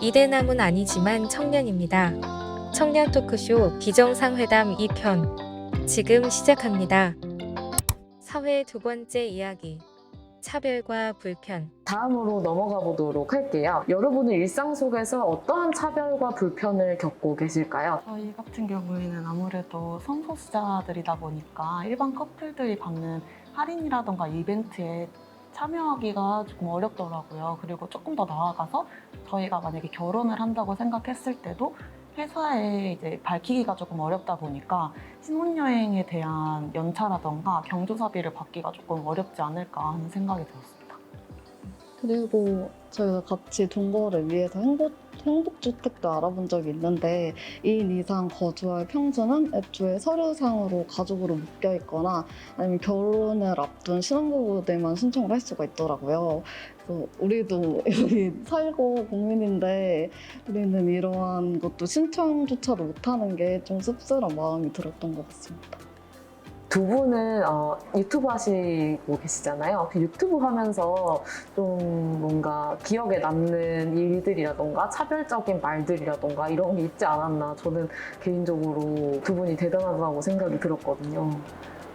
이대남은 아니지만 청년입니다. 청년 토크쇼 비정상회담 2편 지금 시작합니다. 사회 두 번째 이야기 차별과 불편. 다음으로 넘어가 보도록 할게요. 여러분은 일상 속에서 어떠한 차별과 불편을 겪고 계실까요? 저희 같은 경우에는 아무래도 성소수자들이다 보니까 일반 커플들이 받는 할인이라던가 이벤트에 참여하기가 조금 어렵더라고요. 그리고 조금 더 나아가서 저희가 만약에 결혼을 한다고 생각했을 때도 회사에 이제 밝히기가 조금 어렵다 보니까 신혼여행에 대한 연차라던가 경조사비를 받기가 조금 어렵지 않을까 하는 생각이 들었습니다. 그리고 저희가 같이 동거를 위해서 행복주택도 알아본 적이 있는데 2인 이상 거주할 평수는 애초에 서류상으로 가족으로 묶여 있거나 아니면 결혼을 앞둔 신혼부부들만 신청을 할 수가 있더라고요. 그래서 우리도 여기 살고 국민인데 우리는 이러한 것도 신청조차도 못하는 게 좀 씁쓸한 마음이 들었던 것 같습니다. 두 분은 유튜브 하시고 계시잖아요. 그 유튜브 하면서 좀 뭔가 기억에 남는 일들이라던가 차별적인 말들이라던가 이런 게 있지 않았나. 저는 개인적으로 두 분이 대단하다고 생각이 들었거든요.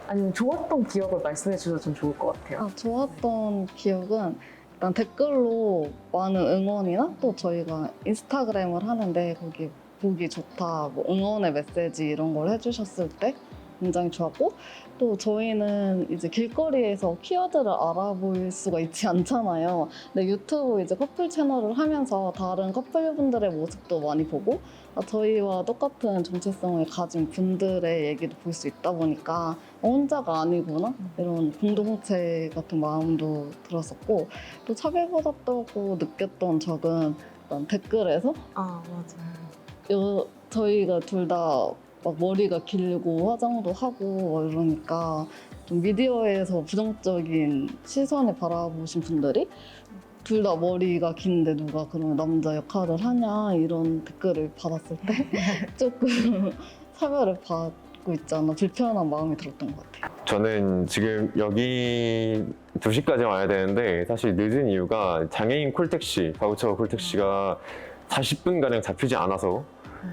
아니면 좋았던 기억을 말씀해 주셔도 좀 좋을 것 같아요. 좋았던 기억은 일단 댓글로 많은 응원이나 또 저희가 인스타그램을 하는데 거기 보기 좋다, 뭐 응원의 메시지 이런 걸 해주셨을 때 굉장히 좋았고, 또 저희는 이제 길거리에서 키워드를 알아볼 수가 있지 않잖아요. 근데 유튜브 이제 커플 채널을 하면서 다른 커플분들의 모습도 많이 보고 저희와 똑같은 정체성을 가진 분들의 얘기도 볼 수 있다 보니까 혼자가 아니구나 이런 공동체 같은 마음도 들었었고, 또 차별받았다고 느꼈던 적은 일단 댓글에서 맞아요. 저희가 둘 다 막 머리가 길고 화장도 하고 이러니까 좀 미디어에서 부정적인 시선에 바라보신 분들이 둘 다 머리가 긴데 누가 그런 남자 역할을 하냐 이런 댓글을 받았을 때 조금 차별을 받고 있지 않나 불편한 마음이 들었던 것 같아요. 저는 지금 여기 2시까지 와야 되는데 사실 늦은 이유가 장애인 콜택시, 바우처 콜택시가 40분가량 잡히지 않아서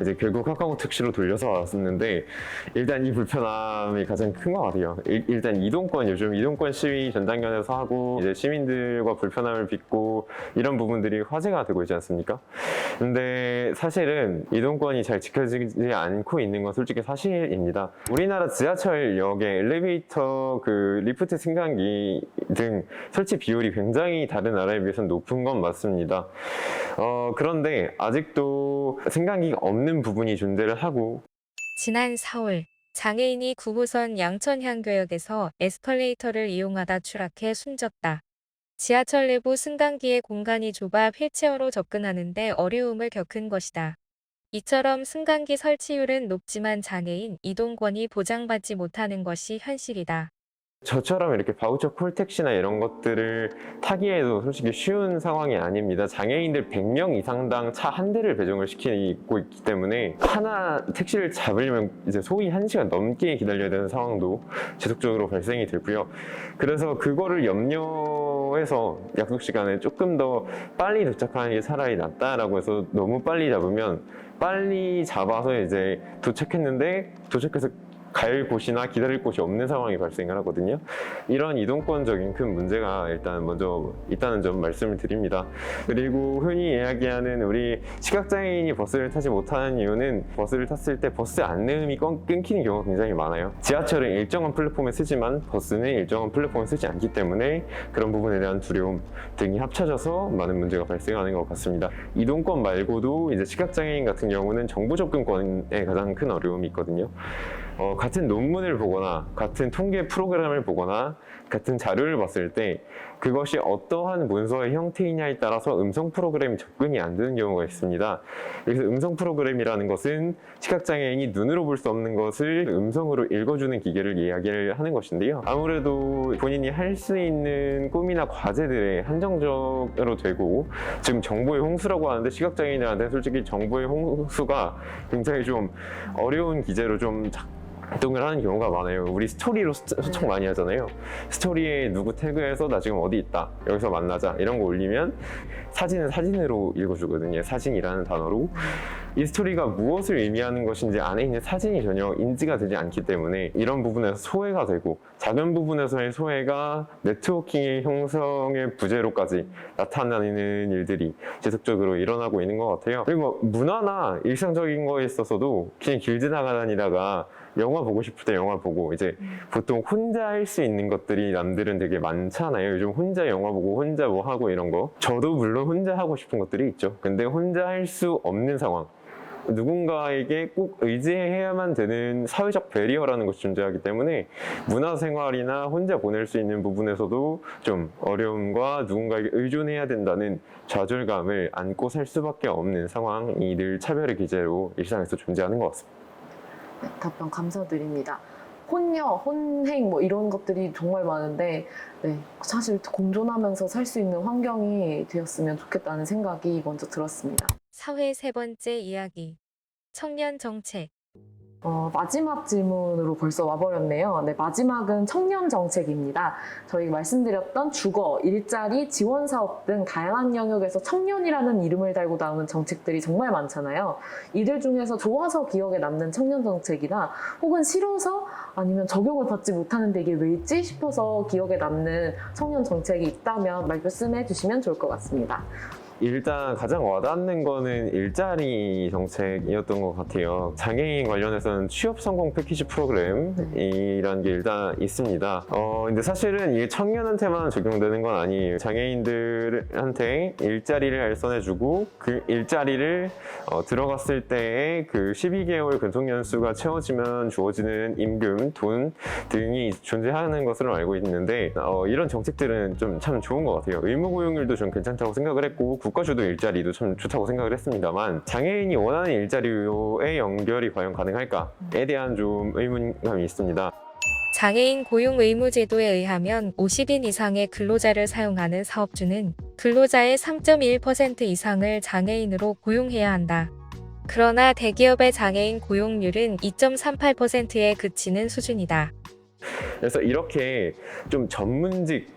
이제 결국 카카오 택시로 돌려서 왔었는데, 일단 이 불편함이 가장 큰 것 같아요. 일단 이동권, 요즘 이동권 시위 전 장면에서 하고 이제 시민들과 불편함을 빚고 이런 부분들이 화제가 되고 있지 않습니까? 근데 사실은 이동권이 잘 지켜지지 않고 있는 건 솔직히 사실입니다. 우리나라 지하철역의 엘리베이터, 리프트 승강기 등 설치 비율이 굉장히 다른 나라에 비해서는 높은 건 맞습니다. 그런데 아직도 승강기가 없는 부분이 존재를 하고, 지난 4월 장애인이 9호선 양천향교역에서 에스컬레이터를 이용하다 추락해 숨졌다. 지하철 내부 승강기의 공간이 좁아 휠체어로 접근하는데 어려움을 겪은 것이다. 이처럼 승강기 설치율은 높지만 장애인 이동권이 보장받지 못하는 것이 현실이다. 저처럼 이렇게 바우처 콜택시나 이런 것들을 타기에도 솔직히 쉬운 상황이 아닙니다. 장애인들 100명 이상당 차 한 대를 배정을 시키고 있기 때문에 하나 택시를 잡으려면 이제 소위 1시간 넘게 기다려야 되는 상황도 지속적으로 발생이 되고요. 그래서 그거를 염려해서 약속 시간에 조금 더 빨리 도착하는 게 차라리 낫다라고 해서 너무 빨리 잡으면 빨리 잡아서 이제 도착했는데 도착해서 갈 곳이나 기다릴 곳이 없는 상황이 발생을 하거든요. 이런 이동권적인 큰 문제가 일단 먼저 있다는 점 말씀을 드립니다. 그리고 흔히 이야기하는 우리 시각장애인이 버스를 타지 못하는 이유는 버스를 탔을 때 버스 안내음이 끊기는 경우가 굉장히 많아요. 지하철은 일정한 플랫폼에 쓰지만 버스는 일정한 플랫폼에 쓰지 않기 때문에 그런 부분에 대한 두려움 등이 합쳐져서 많은 문제가 발생하는 것 같습니다. 이동권 말고도 이제 시각장애인 같은 경우는 정보 접근권에 가장 큰 어려움이 있거든요. 같은 논문을 보거나 같은 통계 프로그램을 보거나 같은 자료를 봤을 때 그것이 어떠한 문서의 형태이냐에 따라서 음성 프로그램이 접근이 안 되는 경우가 있습니다. 그래서 음성 프로그램이라는 것은 시각장애인이 눈으로 볼 수 없는 것을 음성으로 읽어주는 기계를 이야기를 하는 것인데요. 아무래도 본인이 할 수 있는 꿈이나 과제들에 한정적으로 되고, 지금 정보의 홍수라고 하는데 시각장애인들한테 솔직히 정보의 홍수가 굉장히 좀 어려운 기제로 좀 작동을 하는 경우가 많아요. 우리 스토리로 소통 많이 하잖아요. 스토리에 누구 태그해서 나 지금 어디 있다, 여기서 만나자, 이런 거 올리면 사진은 사진으로 읽어주거든요. 사진이라는 단어로. 이 스토리가 무엇을 의미하는 것인지 안에 있는 사진이 전혀 인지가 되지 않기 때문에 이런 부분에서 소외가 되고, 작은 부분에서의 소외가 네트워킹의 형성의 부재로까지 나타나는 일들이 지속적으로 일어나고 있는 것 같아요. 그리고 문화나 일상적인 거에 있어서도 그냥 길 지나다니다가 영화 보고 싶을 때 영화 보고, 이제 보통 혼자 할 수 있는 것들이 남들은 되게 많잖아요. 요즘 혼자 영화 보고 혼자 뭐 하고 이런 거. 저도 물론 혼자 하고 싶은 것들이 있죠. 근데 혼자 할 수 없는 상황, 누군가에게 꼭 의지해야만 되는 사회적 배리어라는 것이 존재하기 때문에 문화생활이나 혼자 보낼 수 있는 부분에서도 좀 어려움과 누군가에게 의존해야 된다는 좌절감을 안고 살 수밖에 없는 상황이 늘 차별의 기제로 일상에서 존재하는 것 같습니다. 네, 답변 감사드립니다. 혼녀, 혼행 뭐 이런 것들이 정말 많은데, 네, 사실 공존하면서 살 수 있는 환경이 되었으면 좋겠다는 생각이 먼저 들었습니다. 사회 세 번째 이야기. 청년 정책. 마지막 질문으로 벌써 와버렸네요. 네, 마지막은 청년 정책입니다. 저희 말씀드렸던 주거, 일자리, 지원 사업 등 다양한 영역에서 청년이라는 이름을 달고 나오는 정책들이 정말 많잖아요. 이들 중에서 좋아서 기억에 남는 청년 정책이나 혹은 싫어서 아니면 적용을 받지 못하는데 이게 왜지 싶어서 기억에 남는 청년 정책이 있다면 말씀해 주시면 좋을 것 같습니다. 일단 가장 와닿는 거는 일자리 정책이었던 것 같아요. 장애인 관련해서는 취업 성공 패키지 프로그램이라는 게 일단 있습니다. 근데 사실은 이게 청년한테만 적용되는 건 아니에요. 장애인들한테 일자리를 알선해주고, 그 일자리를 들어갔을 때의 그 12개월 근속연수가 채워지면 주어지는 임금, 돈 등이 존재하는 것으로 알고 있는데, 이런 정책들은 좀 참 좋은 것 같아요. 의무고용률도 좀 괜찮다고 생각을 했고, 국가주도 일자리도 참 좋다고 생각을 했습니다만, 장애인이 원하는 일자리에 연결이 과연 가능할까에 대한 좀 의문감이 있습니다. 장애인 고용 의무 제도에 의하면 50인 이상의 근로자를 사용하는 사업주는 근로자의 3.1% 이상을 장애인으로 고용해야 한다. 그러나 대기업의 장애인 고용률은 2.38%에 그치는 수준이다. 그래서 이렇게 좀 전문직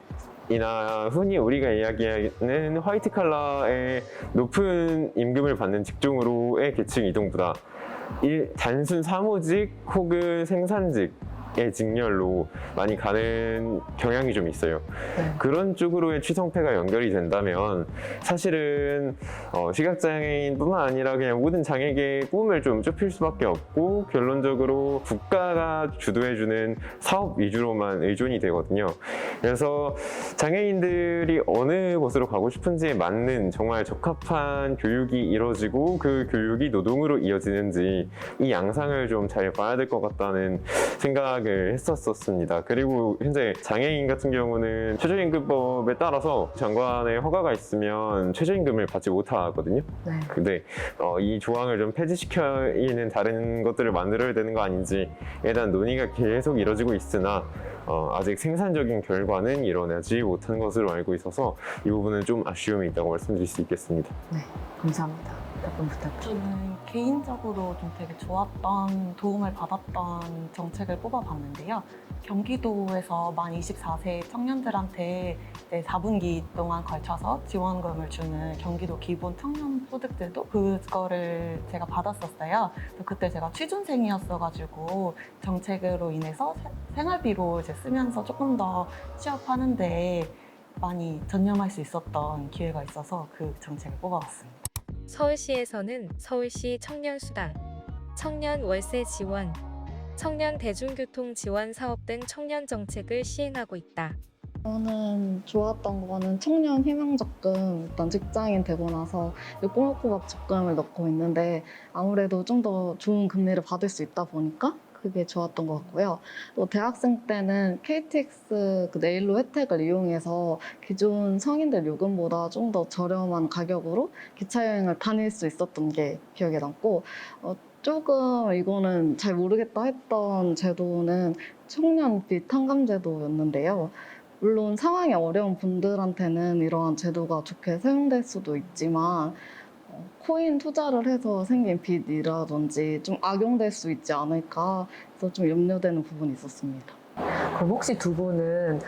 이나 흔히 우리가 이야기하는 화이트 칼라의 높은 임금을 받는 직종으로의 계층 이동보다 단순 사무직 혹은 생산직의 직렬로 많이 가는 경향이 좀 있어요. 그런 쪽으로의 취성패가 연결이 된다면 사실은 시각장애인뿐만 아니라 그냥 모든 장애계의 꿈을 좀 좁힐 수밖에 없고, 결론적으로 국가가 주도해주는 사업 위주로만 의존이 되거든요. 그래서 장애인들이 어느 곳으로 가고 싶은지에 맞는 정말 적합한 교육이 이루어지고 그 교육이 노동으로 이어지는지, 이 양상을 좀 잘 봐야 될 것 같다는 생각을 했었습니다. 그리고 현재 장애인 같은 경우는 최저임금법에 따라서 장관의 허가가 있으면 최저임금을 받지 못하거든요. 네. 근데 이 조항을 좀 폐지시키는 다른 것들을 만들어야 되는 거 아닌지에 대한 논의가 계속 이뤄지고 있으나 아직 생산적인 결과는 일어나지 못한 것으로 알고 있어서 이 부분은 좀 아쉬움이 있다고 말씀드릴 수 있겠습니다. 네, 감사합니다. 답변 부탁드립니다. 저는 개인적으로 좀 되게 좋았던, 도움을 받았던 정책을 뽑아봤는데요. 경기도에서 만 24세 청년들한테 이제 4분기 동안 걸쳐서 지원금을 주는 경기도 기본 청년 소득제도, 그거를 제가 받았었어요. 그때 제가 취준생이었어가지고 정책으로 인해서 생활비로 이제 쓰면서 조금 더 취업하는데 많이 전념할 수 있었던 기회가 있어서 그 정책을 뽑아봤습니다. 서울시에서는 서울시 청년수당, 청년 월세 지원, 청년 대중교통 지원 사업 등 청년 정책을 시행하고 있다. 저는 좋았던 거는 청년 희망 적금, 일단 직장인 되고 나서 꼬박꼬박 적금을 넣고 있는데 아무래도 좀 더 좋은 금리를 받을 수 있다 보니까 그게 좋았던 것 같고요. 또 대학생 때는 KTX 그 네일로 혜택을 이용해서 기존 성인들 요금보다 좀 더 저렴한 가격으로 기차 여행을 다닐 수 있었던 게 기억에 남고 조금 이거는 잘 모르겠다 했던 제도는 청년빚 탕감 제도였는데요. 물론 상황이 어려운 분들한테는 이러한 제도가 좋게 사용될 수도 있지만 코인 투자를 해서 생긴 빚이라든지 좀 악용될 수 있지 않을까 해서 좀 염려되는 부분이 있었습니다. 그럼 혹시 두 분은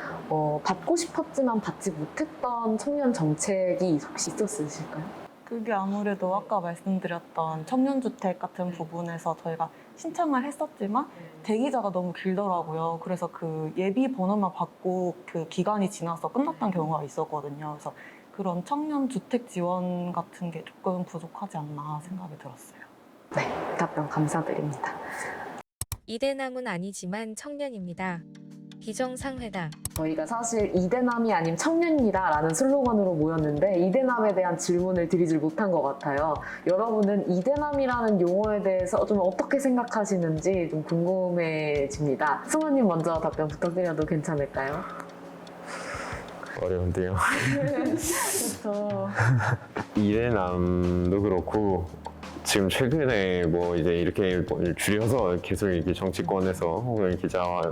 받고 싶었지만 받지 못했던 청년 정책이 혹시 있었으실까요? 그게 아무래도 아까 말씀드렸던 청년주택 같은 부분에서 저희가 신청을 했었지만 대기자가 너무 길더라고요. 그래서 그 예비 번호만 받고 그 기간이 지나서 끝났던 경우가 있었거든요. 그래서 그런 청년주택 지원 같은 게 조금 부족하지 않나 생각이 들었어요. 네, 답변 감사드립니다. 이대남은 아니지만 청년입니다. 비정상회담. 저희가 사실 이대남이 아닌 청년이다 라는 슬로건으로 모였는데 이대남에 대한 질문을 드리질 못한 것 같아요. 여러분은 이대남이라는 용어에 대해서 좀 어떻게 생각하시는지 좀 궁금해집니다. 승환님 먼저 답변 부탁드려도 괜찮을까요? 어려운데요. 그렇죠. 이대남도 그렇고 지금 최근에 뭐 이제 이렇게 뭐 줄여서 계속 이렇게 정치권에서 혹은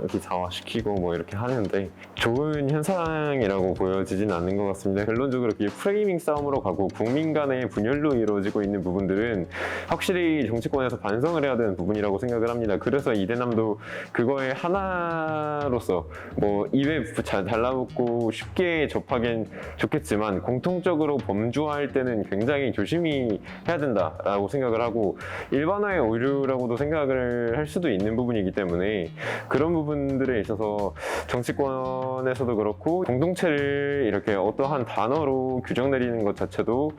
기사화시키고 뭐 이렇게 하는데 좋은 현상이라고 보여지진 않는 것 같습니다. 결론적으로 이렇게 프레이밍 싸움으로 가고 국민 간의 분열로 이루어지고 있는 부분들은 확실히 정치권에서 반성을 해야 되는 부분이라고 생각을 합니다. 그래서 이대남도 그거의 하나로서 뭐 입에 잘 달라붙고 쉽게 접하긴 좋겠지만 공통적으로 범주화할 때는 굉장히 조심히 해야 된다라고 생각을 하고 일반화의 오류라고도 생각을 할 수도 있는 부분이기 때문에 그런 부분들에 있어서 정치권에서도 그렇고 공동체를 이렇게 어떠한 단어로 규정 내리는 것 자체도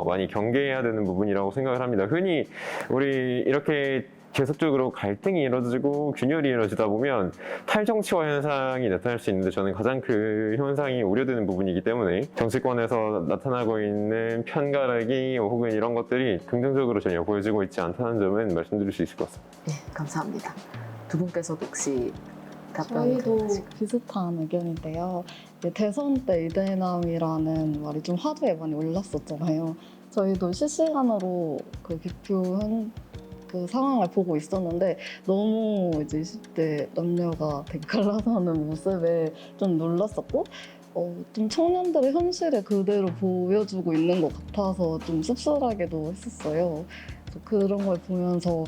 많이 경계해야 되는 부분이라고 생각을 합니다. 흔히 우리 이렇게 계속적으로 갈등이 이루어지고 균열이 이루어지다 보면 탈정치화 현상이 나타날 수 있는데 저는 가장 그 현상이 우려되는 부분이기 때문에 정치권에서 나타나고 있는 편가르기 혹은 이런 것들이 긍정적으로 전혀 보여지고 있지 않다는 점은 말씀드릴 수 있을 것 같습니다. 네, 감사합니다. 두 분께서도 혹시 답변 저희도 가능하실까요? 비슷한 의견인데요. 이제 대선 때 이대남이라는 말이 좀 화두에 많이 올랐었잖아요. 저희도 실시간으로 그 개표한 그 상황을 보고 있었는데 너무 이제 20대 남녀가 되게 갈라서는 모습에 좀 놀랐었고 좀 청년들의 현실을 그대로 보여주고 있는 것 같아서 좀 씁쓸하기도 했었어요. 그래서 그런 걸 보면서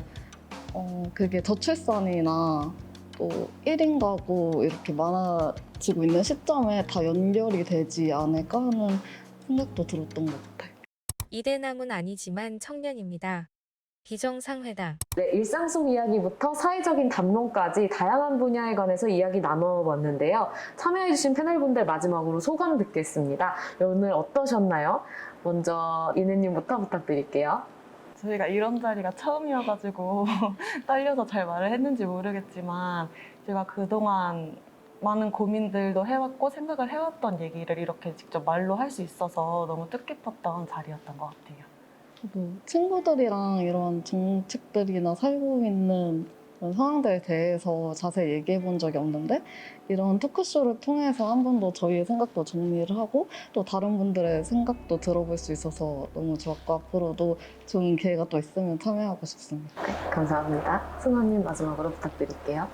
그게 저출산이나 또 1인 가구 이렇게 많아지고 있는 시점에 다 연결이 되지 않을까 하는 생각도 들었던 것 같아요. 이대남은 아니지만 청년입니다. 비정상회담. 네, 일상 속 이야기부터 사회적인 담론까지 다양한 분야에 관해서 이야기 나눠봤는데요. 참여해주신 패널분들 마지막으로 소감 듣겠습니다. 오늘 어떠셨나요? 먼저 이내님부터 부탁드릴게요. 저희가 이런 자리가 처음이어가지고 떨려서 잘 말을 했는지 모르겠지만 제가 그동안 많은 고민들도 해왔고 생각을 해왔던 얘기를 이렇게 직접 말로 할 수 있어서 너무 뜻깊었던 자리였던 것 같아요. 친구들이랑 이런 정책들이나 살고 있는 그런 상황들에 대해서 자세히 얘기해 본 적이 없는데 이런 토크쇼를 통해서 한 번 더 저희의 생각도 정리를 하고 또 다른 분들의 생각도 들어볼 수 있어서 너무 좋았고 앞으로도 좋은 기회가 또 있으면 참여하고 싶습니다. 감사합니다. 승환님 마지막으로 부탁드릴게요.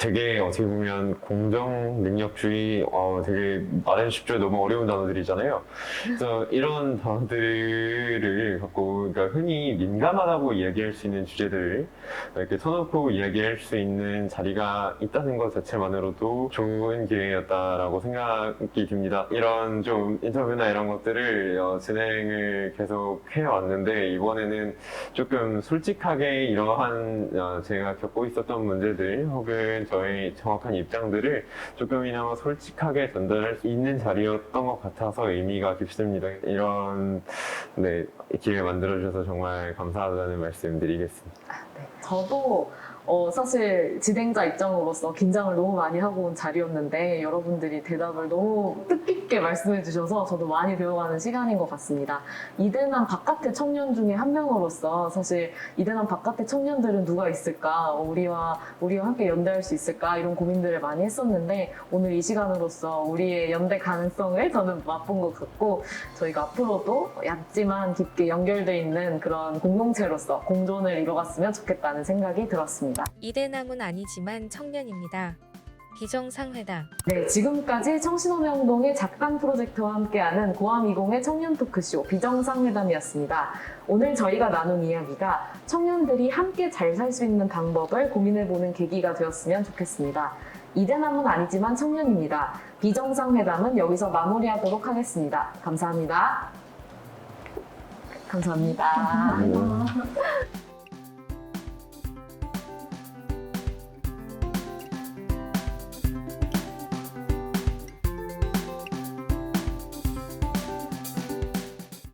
되게 어떻게 보면 공정 능력주의 되게 말하기 쉽죠. 너무 어려운 단어들이잖아요. 그래서 이런 단어들을 갖고 그러니까 흔히 민감하다고 이야기할 수 있는 주제들을 이렇게 터놓고 이야기할 수 있는 자리가 있다는 것 자체만으로도 좋은 기회였다라고 생각이 듭니다. 이런 좀 인터뷰나 이런 것들을 진행을 계속 해왔는데 이번에는 조금 솔직하게 이러한 제가 겪고 있었던 문제들 혹은 저의 정확한 입장들을 조금이나마 솔직하게 전달할 수 있는 자리였던 것 같아서 의미가 깊습니다. 이런 기회 만들어주셔서 정말 감사하다는 말씀 드리겠습니다. 네, 저도 사실 진행자 입장으로서 긴장을 너무 많이 하고 온 자리였는데 여러분들이 대답을 너무 뜻깊게 말씀해 주셔서 저도 많이 배워가는 시간인 것 같습니다. 이대남 바깥의 청년 중에 한 명으로서 사실 이대남 바깥의 청년들은 누가 있을까? 우리와 함께 연대할 수 있을까? 이런 고민들을 많이 했었는데 오늘 이 시간으로서 우리의 연대 가능성을 저는 맛본 것 같고 저희가 앞으로도 얕지만 깊게 연결돼 있는 그런 공동체로서 공존을 이뤄갔으면 좋겠다는 생각이 들었습니다. 이대남은 아니지만 청년입니다. 비정상회담. 네, 지금까지 청신호명동의 작간 프로젝트와 함께하는 고암20의 청년 토크쇼 비정상회담이었습니다. 오늘 저희가 나눈 이야기가 청년들이 함께 잘 살 수 있는 방법을 고민해보는 계기가 되었으면 좋겠습니다. 이대남은 아니지만 청년입니다. 비정상회담은 여기서 마무리하도록 하겠습니다. 감사합니다. 감사합니다. 음.